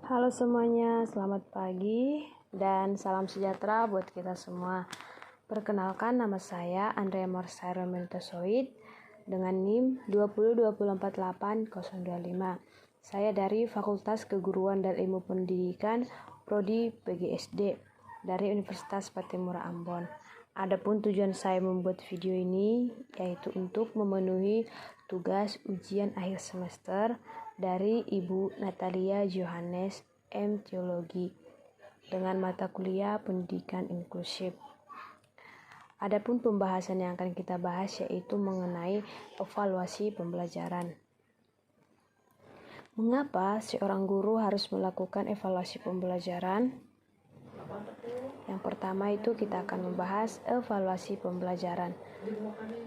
Halo semuanya, selamat pagi dan salam sejahtera buat kita semua. Perkenalkan, nama saya Andrea Morsairo Mentosoid dengan NIM 202488025. Saya dari Fakultas Keguruan dan Ilmu Pendidikan Prodi PGSD dari Universitas Patimura Ambon. Adapun tujuan saya membuat video ini yaitu untuk memenuhi tugas ujian akhir semester dari Ibu Natalia Johannes M. Teologi dengan mata kuliah Pendidikan Inklusif. Adapun pembahasan yang akan kita bahas yaitu mengenai evaluasi pembelajaran. Mengapa seorang guru harus melakukan evaluasi pembelajaran? Yang pertama itu kita akan membahas evaluasi pembelajaran.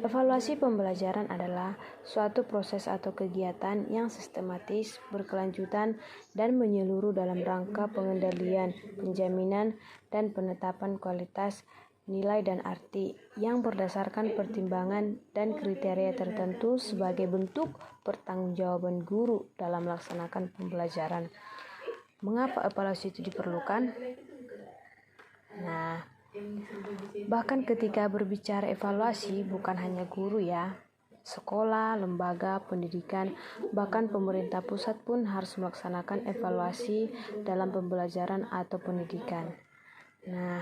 Evaluasi pembelajaran adalah suatu proses atau kegiatan yang sistematis, berkelanjutan, dan menyeluruh dalam rangka pengendalian, penjaminan, dan penetapan kualitas, nilai, dan arti yang berdasarkan pertimbangan dan kriteria tertentu sebagai bentuk pertanggungjawaban guru dalam melaksanakan pembelajaran. Mengapa evaluasi itu diperlukan? Nah, bahkan ketika berbicara evaluasi bukan hanya guru ya, sekolah, lembaga, pendidikan, bahkan pemerintah pusat pun harus melaksanakan evaluasi dalam pembelajaran atau pendidikan. Nah,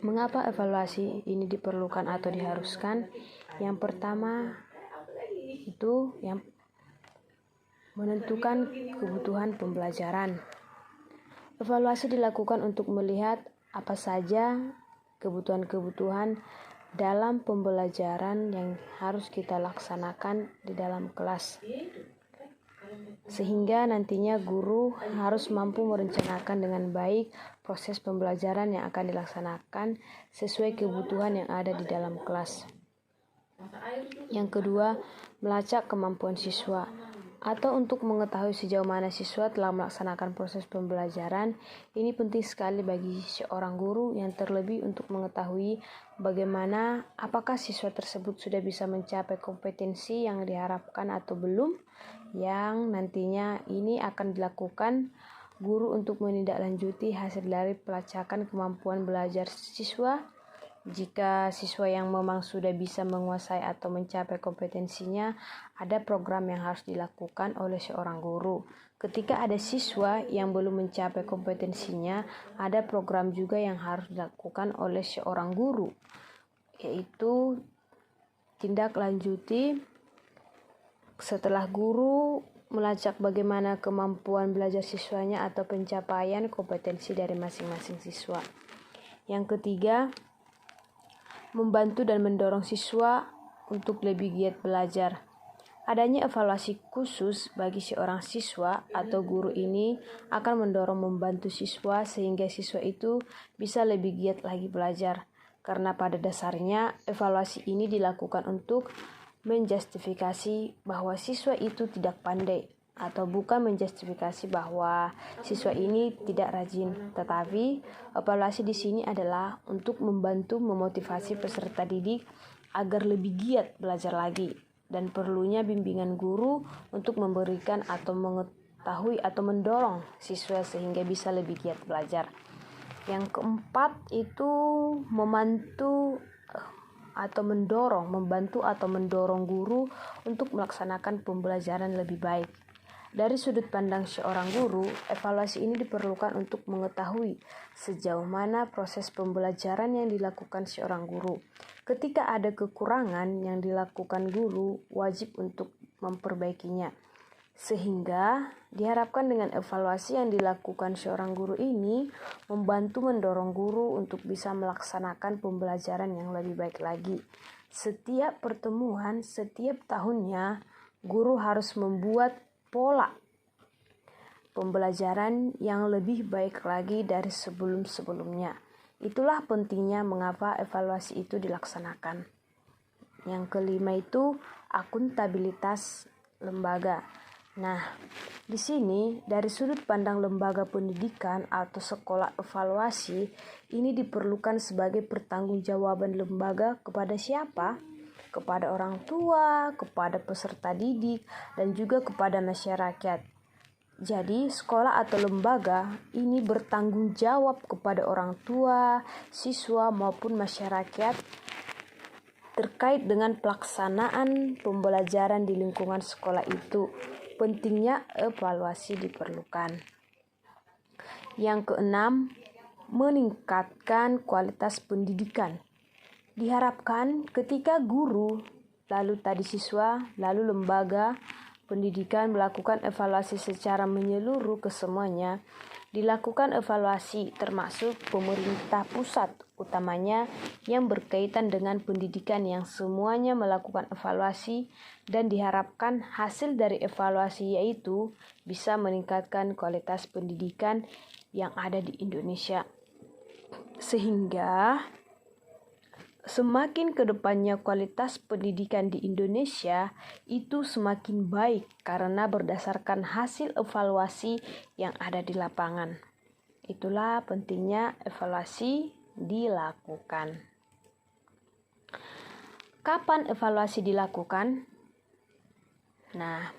mengapa evaluasi ini diperlukan atau diharuskan? Yang pertama itu yang menentukan kebutuhan pembelajaran. Evaluasi dilakukan untuk melihat apa saja kebutuhan-kebutuhan dalam pembelajaran yang harus kita laksanakan di dalam kelas. Sehingga nantinya guru harus mampu merencanakan dengan baik proses pembelajaran yang akan dilaksanakan sesuai kebutuhan yang ada di dalam kelas. Yang kedua, melacak kemampuan siswa atau untuk mengetahui sejauh mana siswa telah melaksanakan proses pembelajaran. Ini penting sekali bagi seorang guru yang terlebih untuk mengetahui bagaimana apakah siswa tersebut sudah bisa mencapai kompetensi yang diharapkan atau belum, yang nantinya ini akan dilakukan guru untuk menindaklanjuti hasil dari pelacakan kemampuan belajar siswa. Jika siswa yang memang sudah bisa menguasai atau mencapai kompetensinya, ada program yang harus dilakukan oleh seorang guru. Ketika ada siswa yang belum mencapai kompetensinya, ada program juga yang harus dilakukan oleh seorang guru, yaitu tindak lanjuti setelah guru melacak bagaimana kemampuan belajar siswanya atau pencapaian kompetensi dari masing-masing siswa. Yang ketiga, membantu dan mendorong siswa untuk lebih giat belajar. Adanya evaluasi khusus bagi seorang siswa atau guru ini akan mendorong membantu siswa sehingga siswa itu bisa lebih giat lagi belajar. Karena pada dasarnya evaluasi ini dilakukan untuk menjustifikasi bahwa siswa itu tidak pandai atau bukan menjustifikasi bahwa siswa ini tidak rajin, tetapi evaluasi di sini adalah untuk membantu memotivasi peserta didik agar lebih giat belajar lagi, dan perlunya bimbingan guru untuk memberikan atau mengetahui atau mendorong siswa sehingga bisa lebih giat belajar. Yang keempat itu membantu atau mendorong guru untuk melaksanakan pembelajaran lebih baik. Dari sudut pandang seorang guru, evaluasi ini diperlukan untuk mengetahui sejauh mana proses pembelajaran yang dilakukan seorang guru. Ketika ada kekurangan yang dilakukan guru, wajib untuk memperbaikinya. Sehingga diharapkan dengan evaluasi yang dilakukan seorang guru ini membantu mendorong guru untuk bisa melaksanakan pembelajaran yang lebih baik lagi. Setiap pertemuan, setiap tahunnya, guru harus membuat pola pembelajaran yang lebih baik lagi dari sebelum-sebelumnya. Itulah pentingnya mengapa evaluasi itu dilaksanakan. Yang kelima itu akuntabilitas lembaga. Nah, di sini dari sudut pandang lembaga pendidikan atau sekolah, evaluasi ini diperlukan sebagai pertanggungjawaban lembaga kepada siapa? Kepada orang tua, kepada peserta didik, dan juga kepada masyarakat. Jadi, sekolah atau lembaga ini bertanggung jawab kepada orang tua, siswa maupun masyarakat terkait dengan pelaksanaan pembelajaran di lingkungan sekolah itu. Pentingnya evaluasi diperlukan. Yang keenam, meningkatkan kualitas pendidikan. Diharapkan ketika guru, lalu tadi siswa, lalu lembaga pendidikan melakukan evaluasi secara menyeluruh ke semuanya, dilakukan evaluasi termasuk pemerintah pusat, utamanya yang berkaitan dengan pendidikan yang semuanya melakukan evaluasi dan diharapkan hasil dari evaluasi yaitu bisa meningkatkan kualitas pendidikan yang ada di Indonesia. Sehingga semakin kedepannya kualitas pendidikan di Indonesia itu semakin baik karena berdasarkan hasil evaluasi yang ada di lapangan. Itulah pentingnya evaluasi dilakukan. Kapan evaluasi dilakukan? Nah,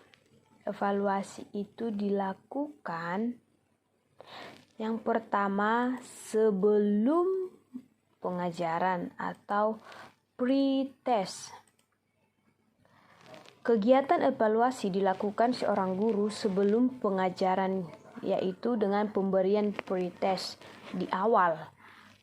evaluasi itu dilakukan yang pertama sebelum pengajaran atau pre-test. Kegiatan evaluasi dilakukan seorang guru sebelum pengajaran, yaitu dengan pemberian pre-test di awal.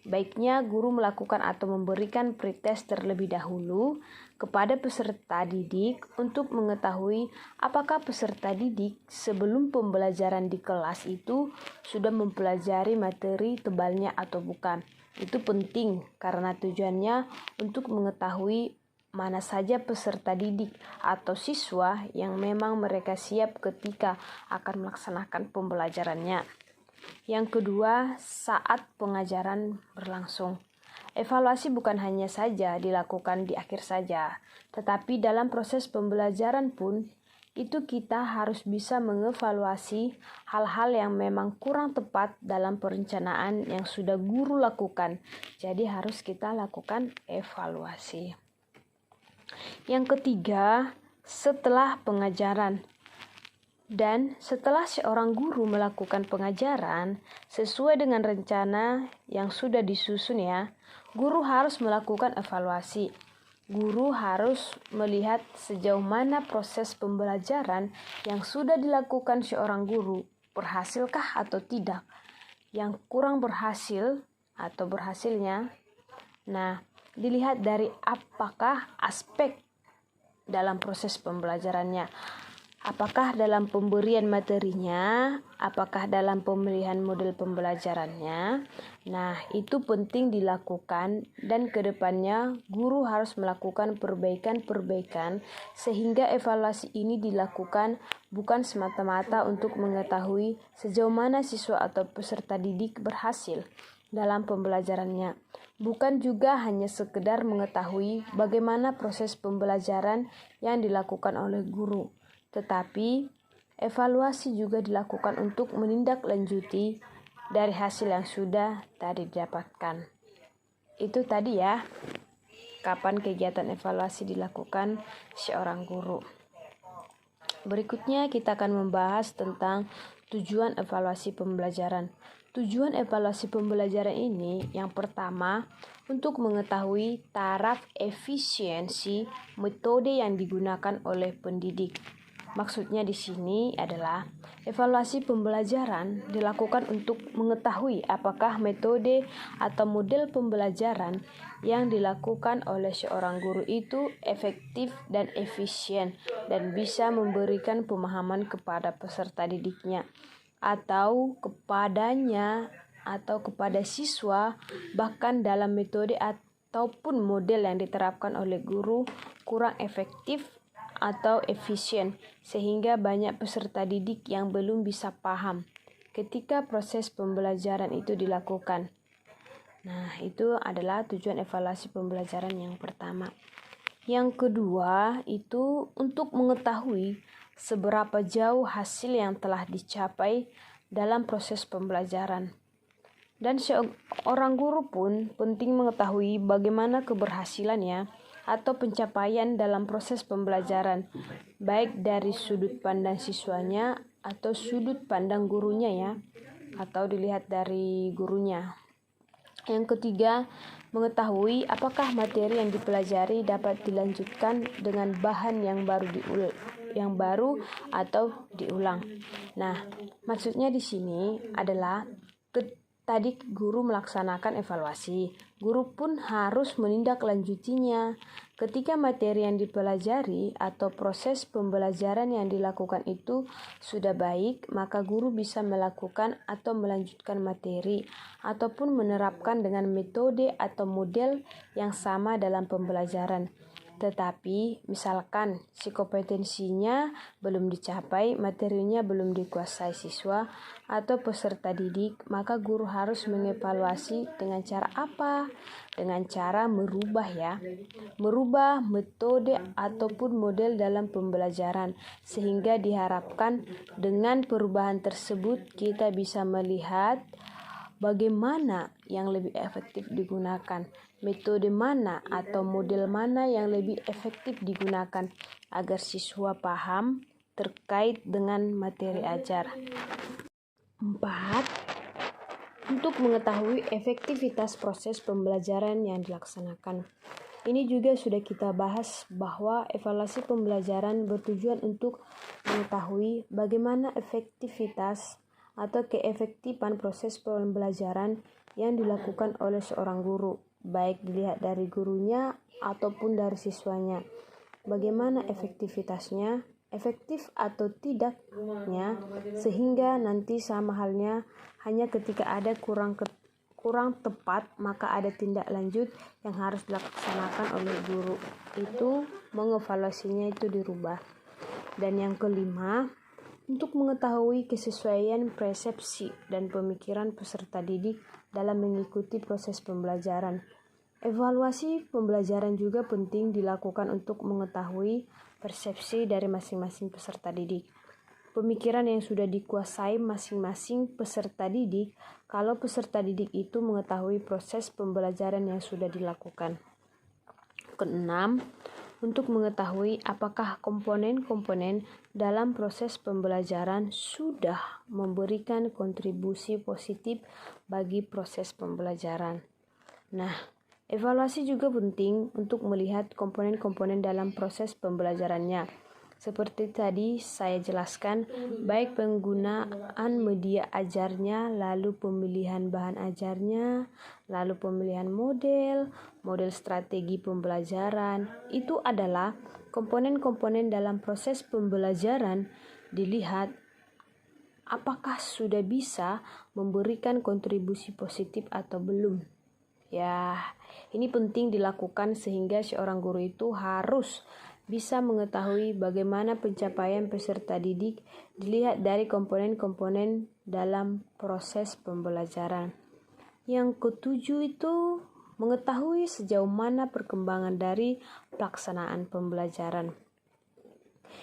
Baiknya guru melakukan atau memberikan pre-test terlebih dahulu kepada peserta didik untuk mengetahui apakah peserta didik sebelum pembelajaran di kelas itu sudah mempelajari materi tebalnya atau bukan. Itu penting karena tujuannya untuk mengetahui mana saja peserta didik atau siswa yang memang mereka siap ketika akan melaksanakan pembelajarannya. Yang kedua, saat pengajaran berlangsung. Evaluasi bukan hanya saja dilakukan di akhir saja, tetapi dalam proses pembelajaran pun itu kita harus bisa mengevaluasi hal-hal yang memang kurang tepat dalam perencanaan yang sudah guru lakukan. Jadi harus kita lakukan evaluasi. Yang ketiga, setelah pengajaran. Dan setelah seorang guru melakukan pengajaran sesuai dengan rencana yang sudah disusun ya, guru harus melakukan evaluasi. Guru harus melihat sejauh mana proses pembelajaran yang sudah dilakukan seorang guru, berhasilkah atau tidak. Yang kurang berhasil atau berhasilnya, nah dilihat dari apakah aspek dalam proses pembelajarannya. Apakah dalam pemberian materinya, apakah dalam pemilihan model pembelajarannya. Nah, itu penting dilakukan dan kedepannya guru harus melakukan perbaikan-perbaikan sehingga evaluasi ini dilakukan bukan semata-mata untuk mengetahui sejauh mana siswa atau peserta didik berhasil dalam pembelajarannya. Bukan juga hanya sekedar mengetahui bagaimana proses pembelajaran yang dilakukan oleh guru. Tetapi evaluasi juga dilakukan untuk menindaklanjuti dari hasil yang sudah tadi didapatkan. Itu tadi ya, kapan kegiatan evaluasi dilakukan seorang guru. Berikutnya kita akan membahas tentang tujuan evaluasi pembelajaran. Tujuan evaluasi pembelajaran ini yang pertama untuk mengetahui taraf efisiensi metode yang digunakan oleh pendidik. Maksudnya di sini adalah evaluasi pembelajaran dilakukan untuk mengetahui apakah metode atau model pembelajaran yang dilakukan oleh seorang guru itu efektif dan efisien dan bisa memberikan pemahaman kepada peserta didiknya atau kepadanya atau kepada siswa, bahkan dalam metode ataupun model yang diterapkan oleh guru kurang efektif atau efisien sehingga banyak peserta didik yang belum bisa paham ketika proses pembelajaran itu dilakukan. Nah, itu adalah tujuan evaluasi pembelajaran yang pertama. Yang kedua itu untuk mengetahui seberapa jauh hasil yang telah dicapai dalam proses pembelajaran. Dan seorang guru pun penting mengetahui bagaimana keberhasilannya atau pencapaian dalam proses pembelajaran, baik dari sudut pandang siswanya atau sudut pandang gurunya ya, atau dilihat dari gurunya. Yang ketiga, mengetahui apakah materi yang dipelajari dapat dilanjutkan dengan bahan yang baru atau diulang. Nah, maksudnya di sini adalah tadi guru melaksanakan evaluasi. Guru pun harus menindaklanjutinya. Ketika materi yang dipelajari atau proses pembelajaran yang dilakukan itu sudah baik, maka guru bisa melakukan atau melanjutkan materi ataupun menerapkan dengan metode atau model yang sama dalam pembelajaran. Tetapi misalkan si kompetensinya belum dicapai, materinya belum dikuasai siswa atau peserta didik, maka guru harus mengevaluasi dengan cara apa? Dengan cara merubah metode ataupun model dalam pembelajaran, sehingga diharapkan dengan perubahan tersebut kita bisa melihat bagaimana yang lebih efektif digunakan, metode mana atau model mana yang lebih efektif digunakan agar siswa paham terkait dengan materi ajar. 4. Untuk mengetahui efektivitas proses pembelajaran yang dilaksanakan. Ini juga sudah kita bahas bahwa evaluasi pembelajaran bertujuan untuk mengetahui bagaimana efektivitas atau keefektifan proses pembelajaran yang dilakukan oleh seorang guru, baik dilihat dari gurunya ataupun dari siswanya. Bagaimana efektivitasnya, efektif atau tidaknya, sehingga nanti sama halnya hanya ketika ada kurang tepat, maka ada tindak lanjut yang harus dilaksanakan oleh guru. Itu mengevaluasinya itu dirubah. Dan yang kelima, untuk mengetahui kesesuaian persepsi dan pemikiran peserta didik dalam mengikuti proses pembelajaran. Evaluasi pembelajaran juga penting dilakukan untuk mengetahui persepsi dari masing-masing peserta didik. Pemikiran yang sudah dikuasai masing-masing peserta didik kalau peserta didik itu mengetahui proses pembelajaran yang sudah dilakukan. Keenam, untuk mengetahui apakah komponen-komponen dalam proses pembelajaran sudah memberikan kontribusi positif bagi proses pembelajaran. Nah, evaluasi juga penting untuk melihat komponen-komponen dalam proses pembelajarannya. Seperti tadi saya jelaskan, baik penggunaan media ajarnya, lalu pemilihan bahan ajarnya, lalu pemilihan model strategi pembelajaran. Itu adalah komponen-komponen dalam proses pembelajaran, dilihat apakah sudah bisa memberikan kontribusi positif atau belum. Ya, ini penting dilakukan sehingga seorang guru itu harus bisa mengetahui bagaimana pencapaian peserta didik dilihat dari komponen-komponen dalam proses pembelajaran. Yang ketujuh itu mengetahui sejauh mana perkembangan dari pelaksanaan pembelajaran.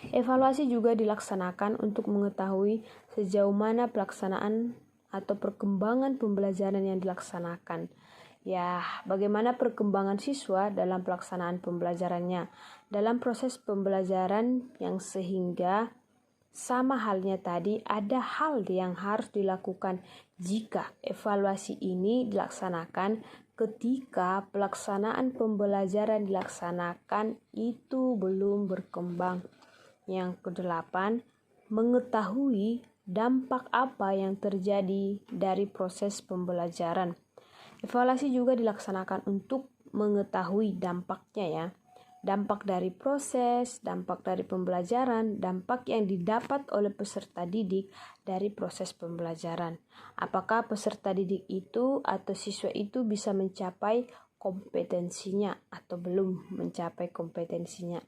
Evaluasi juga dilaksanakan untuk mengetahui sejauh mana pelaksanaan atau perkembangan pembelajaran yang dilaksanakan. Ya, bagaimana perkembangan siswa dalam pelaksanaan pembelajarannya dalam proses pembelajaran yang sehingga sama halnya tadi ada hal yang harus dilakukan jika evaluasi ini dilaksanakan ketika pelaksanaan pembelajaran dilaksanakan itu belum berkembang. Yang kedelapan, mengetahui dampak apa yang terjadi dari proses pembelajaran. Evaluasi juga dilaksanakan untuk mengetahui dampaknya ya. Dampak dari proses, dampak dari pembelajaran, dampak yang didapat oleh peserta didik dari proses pembelajaran. Apakah peserta didik itu atau siswa itu bisa mencapai kompetensinya atau belum mencapai kompetensinya.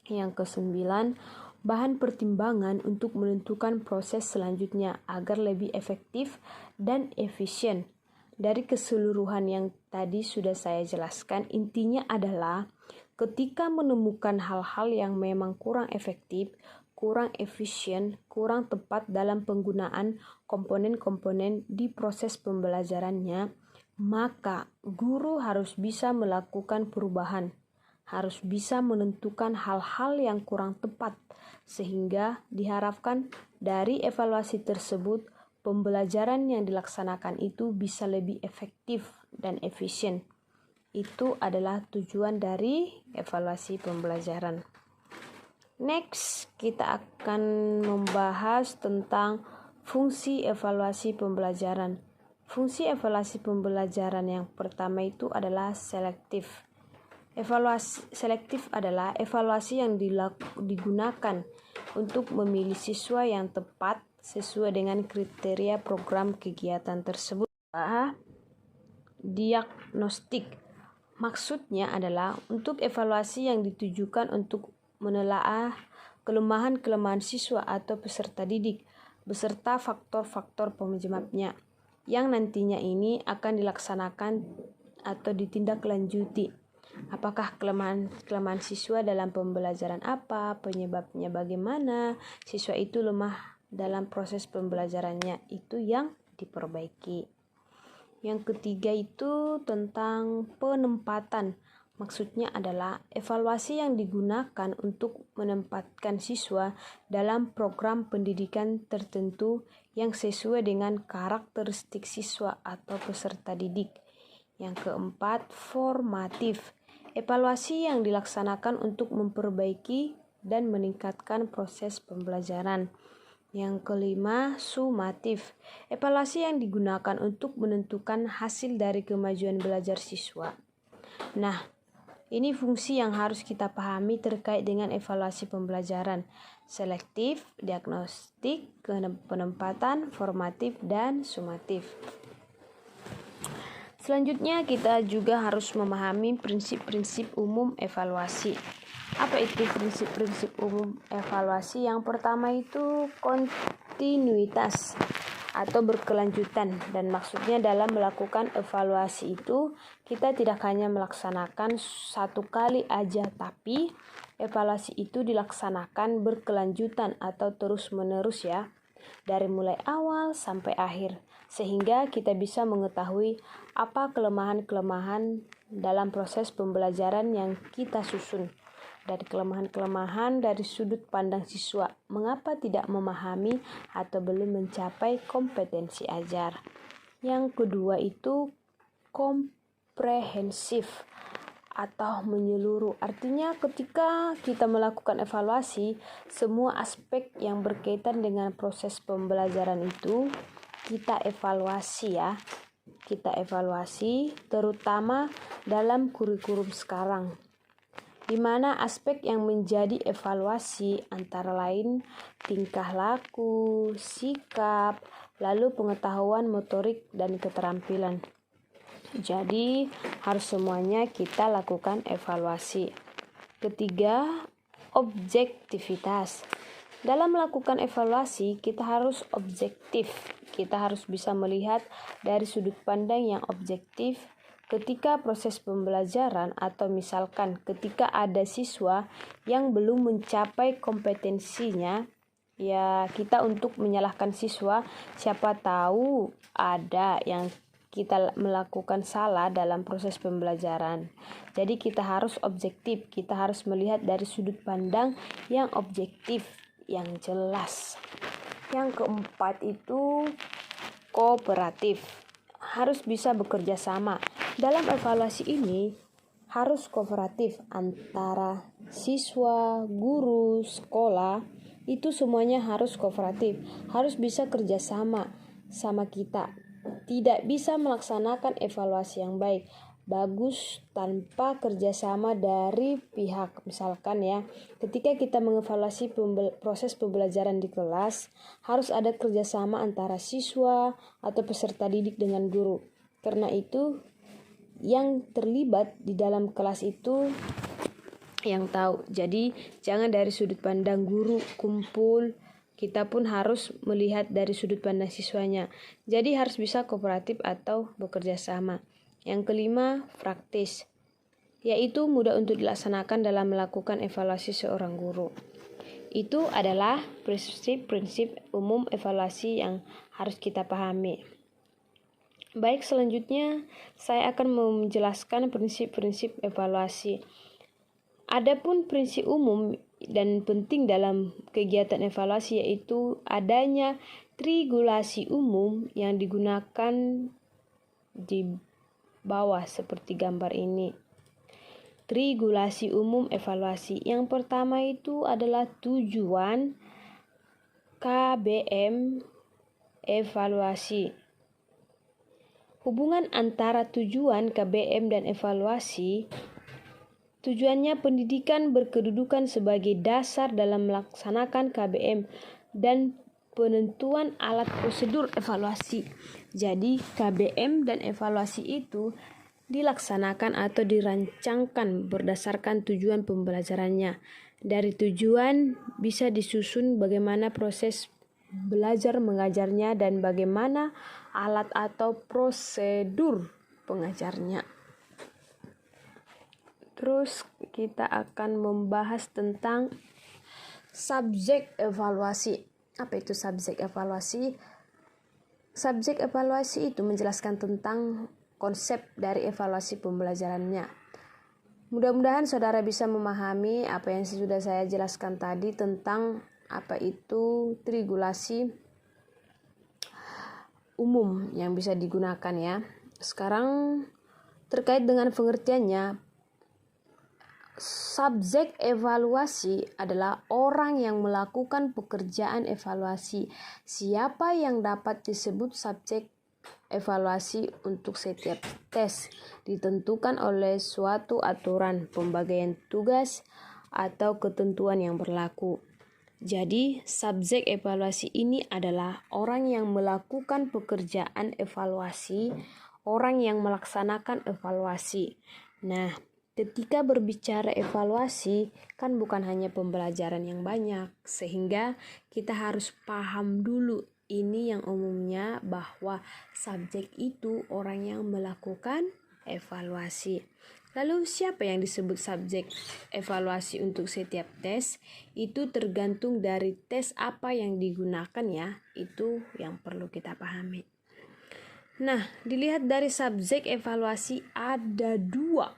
Yang kesembilan, bahan pertimbangan untuk menentukan proses selanjutnya agar lebih efektif dan efisien. Dari keseluruhan yang tadi sudah saya jelaskan, intinya adalah ketika menemukan hal-hal yang memang kurang efektif, kurang efisien, kurang tepat dalam penggunaan komponen-komponen di proses pembelajarannya, maka guru harus bisa melakukan perubahan, harus bisa menentukan hal-hal yang kurang tepat, sehingga diharapkan Dari evaluasi tersebut, pembelajaran yang dilaksanakan itu bisa lebih efektif dan efisien. Itu adalah tujuan dari evaluasi pembelajaran. Next, kita akan membahas tentang fungsi evaluasi pembelajaran. Fungsi evaluasi pembelajaran yang pertama itu adalah selektif. Evaluasi selektif adalah evaluasi yang digunakan untuk memilih siswa yang tepat sesuai dengan kriteria program kegiatan tersebut. Diagnostik maksudnya adalah untuk evaluasi yang ditujukan untuk menelaah kelemahan-kelemahan siswa atau peserta didik beserta faktor-faktor penyebabnya yang nantinya ini akan dilaksanakan atau ditindaklanjuti. Apakah kelemahan siswa dalam pembelajaran apa, penyebabnya bagaimana, siswa itu lemah dalam proses pembelajarannya, itu yang diperbaiki. Yang ketiga itu tentang penempatan. Maksudnya adalah evaluasi yang digunakan untuk menempatkan siswa dalam program pendidikan tertentu yang sesuai dengan karakteristik siswa atau peserta didik. Yang keempat, formatif. Evaluasi yang dilaksanakan untuk memperbaiki dan meningkatkan proses pembelajaran. Yang kelima, sumatif. Evaluasi yang digunakan untuk menentukan hasil dari kemajuan belajar siswa. Nah, ini fungsi yang harus kita pahami terkait dengan evaluasi pembelajaran. Selektif, diagnostik, penempatan, formatif, dan sumatif. Selanjutnya kita juga harus memahami prinsip-prinsip umum evaluasi. Apa itu prinsip-prinsip umum evaluasi? Yang pertama itu kontinuitas atau berkelanjutan, dan maksudnya dalam melakukan evaluasi itu kita tidak hanya melaksanakan satu kali aja, tapi evaluasi itu dilaksanakan berkelanjutan atau terus-menerus ya, dari mulai awal sampai akhir, sehingga kita bisa mengetahui apa kelemahan-kelemahan dalam proses pembelajaran yang kita susun. Dari kelemahan-kelemahan dari sudut pandang siswa, mengapa tidak memahami atau belum mencapai kompetensi ajar. Yang kedua itu komprehensif atau menyeluruh. Artinya ketika kita melakukan evaluasi, semua aspek yang berkaitan dengan proses pembelajaran itu kita evaluasi ya. Kita evaluasi terutama dalam kurikulum sekarang, di mana aspek yang menjadi evaluasi antara lain tingkah laku, sikap, lalu pengetahuan motorik dan keterampilan. Jadi harus semuanya kita lakukan evaluasi. Ketiga, objektivitas. Dalam melakukan evaluasi, kita harus objektif. Kita harus bisa melihat dari sudut pandang yang objektif ketika proses pembelajaran, atau misalkan ketika ada siswa yang belum mencapai kompetensinya, ya kita untuk menyalahkan siswa, siapa tahu ada yang kita melakukan salah dalam proses pembelajaran. Jadi kita harus objektif, kita harus melihat dari sudut pandang yang objektif, yang jelas. Yang keempat itu kooperatif. Harus bisa bekerja sama. Dalam evaluasi ini harus kooperatif antara siswa, guru, sekolah, itu semuanya harus kooperatif. Harus bisa kerjasama sama kita. Tidak bisa melaksanakan evaluasi yang bagus tanpa kerjasama dari pihak. Misalkan ya, ketika kita mengevaluasi proses pembelajaran di kelas, harus ada kerjasama antara siswa atau peserta didik dengan guru. Karena itu yang terlibat di dalam kelas itu yang tahu. Jadi jangan dari sudut pandang guru kumpul, kita pun harus melihat dari sudut pandang siswanya. Jadi harus bisa kooperatif atau bekerja sama. Yang kelima, praktis, yaitu mudah untuk dilaksanakan dalam melakukan evaluasi seorang guru. Itu adalah prinsip-prinsip umum evaluasi yang harus kita pahami. Baik, selanjutnya saya akan menjelaskan prinsip-prinsip evaluasi. Adapun prinsip umum dan penting dalam kegiatan evaluasi yaitu adanya regulasi umum yang digunakan di bawah seperti gambar ini. Regulasi umum evaluasi. Yang pertama itu adalah tujuan KBM evaluasi. Hubungan antara tujuan KBM dan evaluasi. Tujuannya pendidikan berkedudukan sebagai dasar dalam melaksanakan KBM dan penentuan alat prosedur evaluasi. Jadi KBM dan evaluasi itu dilaksanakan atau dirancangkan berdasarkan tujuan pembelajarannya. Dari tujuan bisa disusun bagaimana proses belajar mengajarnya dan bagaimana alat atau prosedur pengajarnya. Terus kita akan membahas tentang subjek evaluasi. Apa itu subjek evaluasi? Subjek evaluasi itu menjelaskan tentang konsep dari evaluasi pembelajarannya. Mudah-mudahan saudara bisa memahami apa yang sudah saya jelaskan tadi tentang apa itu regulasi umum yang bisa digunakan ya. Sekarang terkait dengan pengertiannya, subjek evaluasi adalah orang yang melakukan pekerjaan evaluasi. Siapa yang dapat disebut subjek evaluasi untuk setiap tes ditentukan oleh suatu aturan pembagian tugas atau ketentuan yang berlaku. Jadi, subjek evaluasi ini adalah orang yang melakukan pekerjaan evaluasi, orang yang melaksanakan evaluasi. Nah, ketika berbicara evaluasi, kan bukan hanya pembelajaran yang banyak, sehingga kita harus paham dulu ini yang umumnya bahwa subjek itu orang yang melakukan evaluasi. Lalu siapa yang disebut subjek evaluasi untuk setiap tes? Itu tergantung dari tes apa yang digunakan ya, itu yang perlu kita pahami. Nah, dilihat dari subjek evaluasi ada dua.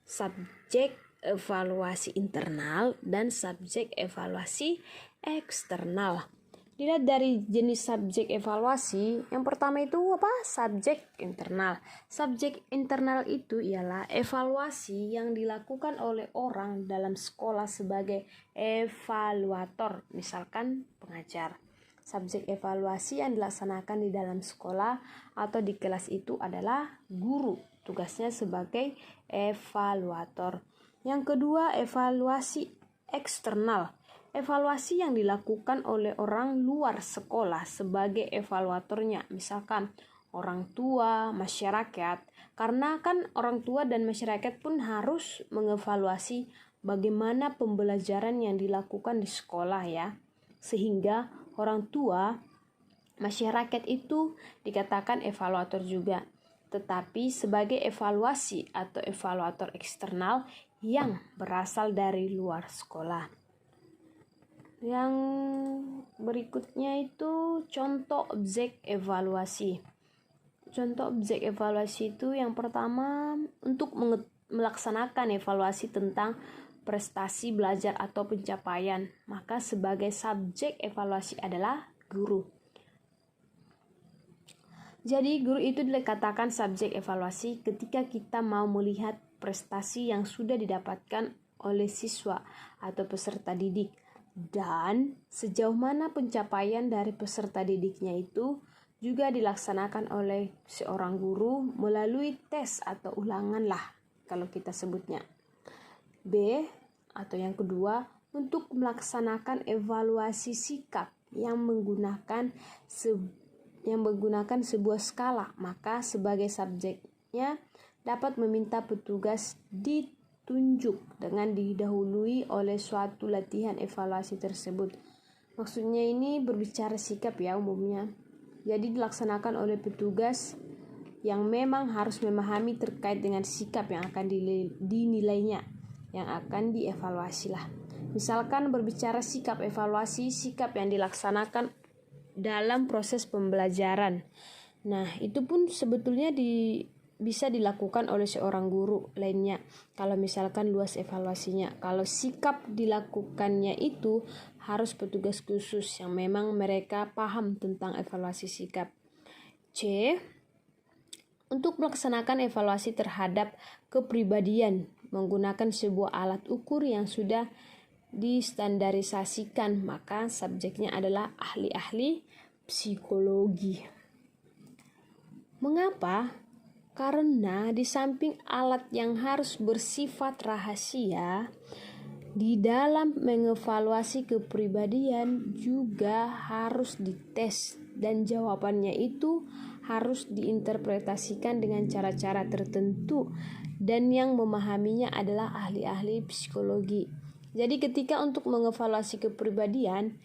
Subjek evaluasi internal dan subjek evaluasi eksternal. Dilihat dari jenis subjek evaluasi, yang pertama itu apa? Subjek internal. Subjek internal itu ialah evaluasi yang dilakukan oleh orang dalam sekolah sebagai evaluator, misalkan pengajar. Subjek evaluasi yang dilaksanakan di dalam sekolah atau di kelas itu adalah guru. Tugasnya sebagai evaluator. Yang kedua, evaluasi eksternal. Evaluasi yang dilakukan oleh orang luar sekolah sebagai evaluatornya, misalkan orang tua, masyarakat. Karena kan orang tua dan masyarakat pun harus mengevaluasi bagaimana pembelajaran yang dilakukan di sekolah ya. Sehingga orang tua, masyarakat itu dikatakan evaluator juga. Tetapi sebagai evaluasi atau evaluator eksternal yang berasal dari luar sekolah. Yang berikutnya itu contoh objek evaluasi. Contoh objek evaluasi itu yang pertama untuk melaksanakan evaluasi tentang prestasi belajar atau pencapaian, maka sebagai subjek evaluasi adalah guru. Jadi guru itu dikatakan subjek evaluasi ketika kita mau melihat prestasi yang sudah didapatkan oleh siswa atau peserta didik dan sejauh mana pencapaian dari peserta didiknya itu juga dilaksanakan oleh seorang guru melalui tes atau ulangan lah kalau kita sebutnya. B atau yang kedua, untuk melaksanakan evaluasi sikap yang menggunakan sebuah skala, maka sebagai subjeknya dapat meminta petugas ditunjuk dengan didahului oleh suatu latihan evaluasi tersebut. Maksudnya ini berbicara sikap ya umumnya. Jadi dilaksanakan oleh petugas yang memang harus memahami terkait dengan sikap yang akan dinilainya, yang akan dievaluasi lah. Misalkan berbicara sikap evaluasi, sikap yang dilaksanakan dalam proses pembelajaran. Nah, itu pun sebetulnya bisa dilakukan oleh seorang guru lainnya kalau misalkan luas evaluasinya. Kalau sikap dilakukannya itu harus petugas khusus yang memang mereka paham tentang evaluasi sikap. C. Untuk melaksanakan evaluasi terhadap kepribadian menggunakan sebuah alat ukur yang sudah distandarisasikan, maka subjeknya adalah ahli-ahli psikologi. Mengapa? Karena di samping alat yang harus bersifat rahasia, di dalam mengevaluasi kepribadian juga harus dites dan jawabannya itu harus diinterpretasikan dengan cara-cara tertentu dan yang memahaminya adalah ahli-ahli psikologi. Jadi ketika untuk mengevaluasi kepribadian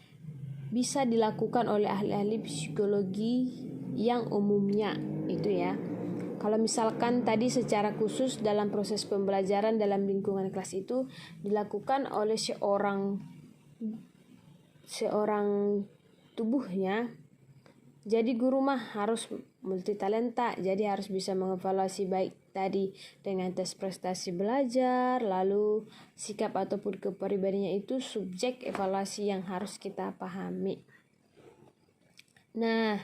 bisa dilakukan oleh ahli-ahli psikologi yang umumnya itu ya. Kalau misalkan tadi secara khusus dalam proses pembelajaran dalam lingkungan kelas itu dilakukan oleh seorang tubuhnya, jadi guru mah harus multitalenta, jadi harus bisa mengevaluasi baik tadi dengan tes prestasi belajar, lalu sikap ataupun kepribadiannya itu subjek evaluasi yang harus kita pahami. Nah,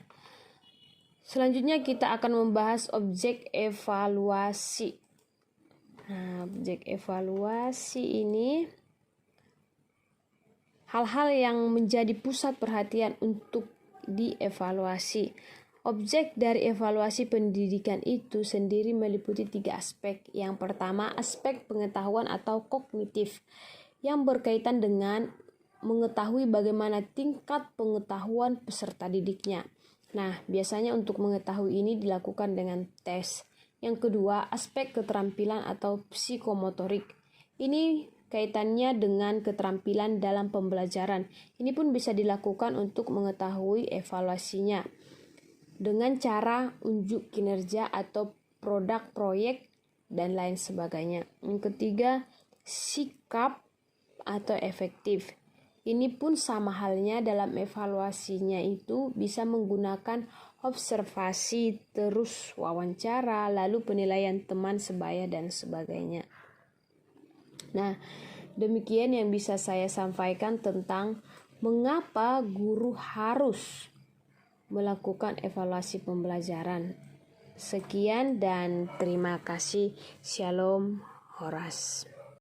selanjutnya kita akan membahas objek evaluasi. Nah, objek evaluasi ini hal-hal yang menjadi pusat perhatian untuk dievaluasi. Objek dari evaluasi pendidikan itu sendiri meliputi 3 aspek. Yang pertama, aspek pengetahuan atau kognitif yang berkaitan dengan mengetahui bagaimana tingkat pengetahuan peserta didiknya. Nah, biasanya untuk mengetahui ini dilakukan dengan tes. Yang kedua, aspek keterampilan atau psikomotorik. Ini kaitannya dengan keterampilan dalam pembelajaran. Ini pun bisa dilakukan untuk mengetahui evaluasinya dengan cara unjuk kinerja atau produk proyek dan lain sebagainya. Yang ketiga, sikap atau efektif. Ini pun sama halnya dalam evaluasinya itu bisa menggunakan observasi, terus wawancara, lalu penilaian teman sebaya dan sebagainya. Nah, demikian yang bisa saya sampaikan tentang mengapa guru harus melakukan evaluasi pembelajaran. Sekian dan terima kasih. Shalom, Horas.